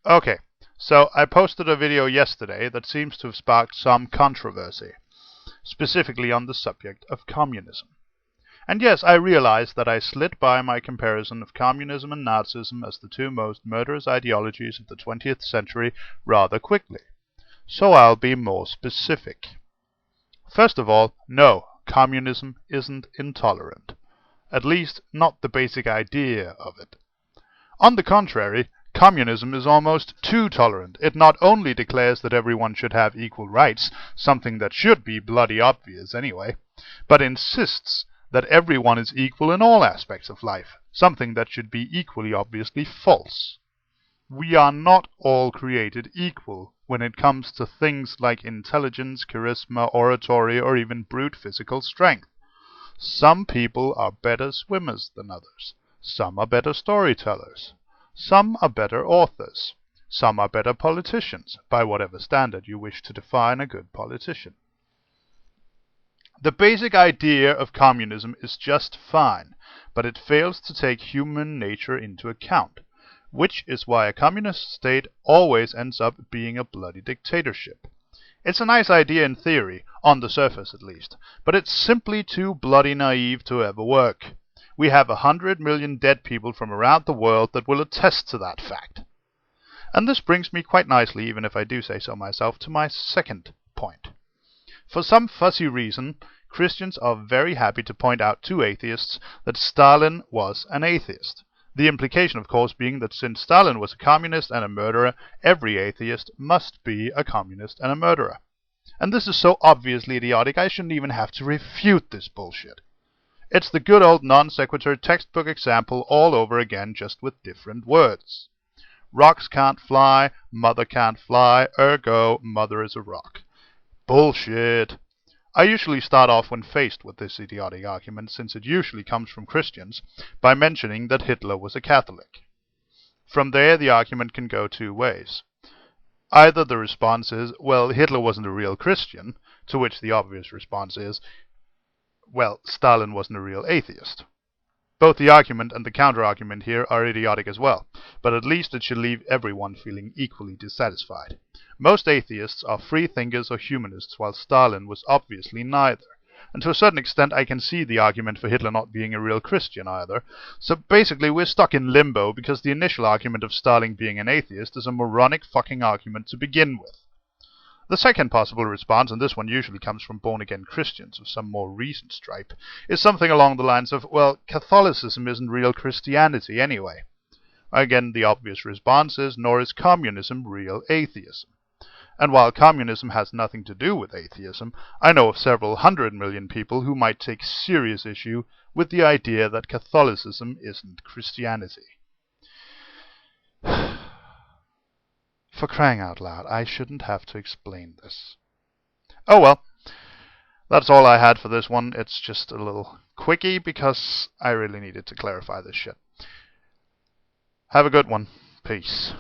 Okay, so I posted a video yesterday that seems to have sparked some controversy, specifically on the subject of communism. And yes, I realize that I slid by my comparison of communism and Nazism as the two most murderous ideologies of the 20th century rather quickly. So I'll be more specific. First of all, no, communism isn't intolerant. At least, not the basic idea of it. On the contrary, communism is almost too tolerant. It not only declares that everyone should have equal rights, something that should be bloody obvious anyway, but insists that everyone is equal in all aspects of life, something that should be equally obviously false. We are not all created equal when it comes to things like intelligence, charisma, oratory, or even brute physical strength. Some people are better swimmers than others. Some are better storytellers. Some are better authors. Some are better politicians, by whatever standard you wish to define a good politician. The basic idea of communism is just fine, but it fails to take human nature into account, which is why a communist state always ends up being a bloody dictatorship. It's a nice idea in theory, on the surface at least, but it's simply too bloody naive to ever work. We have 100 million dead people from around the world that will attest to that fact. And this brings me quite nicely, even if I do say so myself, to my second point. For some fussy reason, Christians are very happy to point out to atheists that Stalin was an atheist. The implication, of course, being that since Stalin was a communist and a murderer, every atheist must be a communist and a murderer. And this is so obviously idiotic, I shouldn't even have to refute this bullshit. It's the good old non sequitur textbook example all over again, just with different words. Rocks can't fly, mother can't fly, ergo, mother is a rock. Bullshit. I usually start off when faced with this idiotic argument, since it usually comes from Christians, by mentioning that Hitler was a Catholic. From there, the argument can go two ways. Either the response is, well, Hitler wasn't a real Christian, to which the obvious response is, well, Stalin wasn't a real atheist. Both the argument and the counter-argument here are idiotic as well, but at least it should leave everyone feeling equally dissatisfied. Most atheists are free thinkers or humanists, while Stalin was obviously neither. And to a certain extent I can see the argument for Hitler not being a real Christian either. So basically we're stuck in limbo because the initial argument of Stalin being an atheist is a moronic fucking argument to begin with. The second possible response, and this one usually comes from born-again Christians of some more recent stripe, is something along the lines of, well, Catholicism isn't real Christianity anyway. Again, the obvious response is, nor is communism real atheism. And while communism has nothing to do with atheism, I know of several 100 million people who might take serious issue with the idea that Catholicism isn't Christianity. For crying out loud, I shouldn't have to explain this. Oh well, that's all I had for this one. It's just a little quickie because I really needed to clarify this shit. Have a good one. Peace.